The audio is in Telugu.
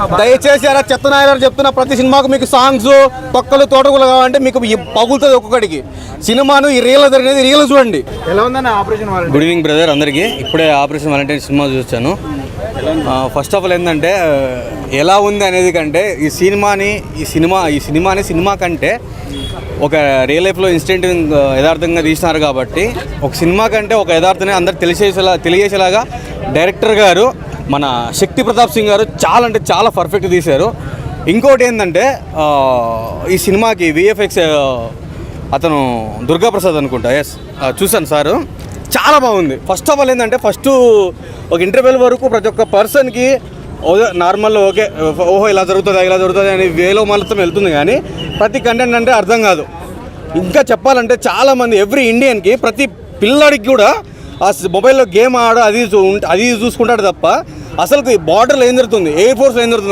దయచేసి అలా చెత్త నాయన చెప్తున్న ప్రతి సినిమాకు మీకు సాంగ్స్ తొక్కలు తోటకులు కావాలంటే మీకు పగులుతుంది ఒక్కొక్కడికి. సినిమాను ఈ రీల్ జరిగినది రీల్ చూడండి. ఎలా ఉందన్న operation volunteer? Good evening brother అందరికీ. ఇప్పుడే ఆపరేషన్ వాలంటీర్ సినిమా చూసాను. ఫస్ట్ ఆఫ్ ఆల్ ఏంటంటే ఎలా ఉంది అనేది కంటే ఈ సినిమా కంటే ఒక రియల్ లైఫ్లో ఇన్సిడెంట్ యథార్థంగా తీసినారు కాబట్టి ఒక సినిమా కంటే ఒక యథార్థాన్ని అందరికి తెలియజేసేలాగా డైరెక్టర్ గారు మన శక్తి ప్రతాప్ సింగ్ గారు చాలా అంటే చాలా పర్ఫెక్ట్ తీశారు. ఇంకోటి ఏంటంటే ఈ సినిమాకి విఎఫ్ఎక్స్ అతను దుర్గాప్రసాద్ అనుకుంటా, ఎస్ చూశాను సారు, చాలా బాగుంది. ఫస్ట్ ఆఫ్ ఆల్ ఏంటంటే ఫస్ట్ ఒక ఇంటర్వెల్ వరకు ప్రతి ఒక్క పర్సన్కి నార్మల్ ఓకే ఓహో ఇలా జరుగుతుంది అని వేలో మొత్తం వెళ్తుంది, కానీ ప్రతి కంటెంట్ అంటే అర్థం కాదు. ఇంకా చెప్పాలంటే చాలామంది ఎవ్రీ ఇండియన్కి ప్రతి పిల్లడికి కూడా ఆ మొబైల్లో గేమ్ ఆడ అది చూసుకుంటాడు తప్ప అసలు బార్డర్లో ఏం జరుగుతుంది, ఎయిర్ ఫోర్స్లో ఏం జరుగుతుంది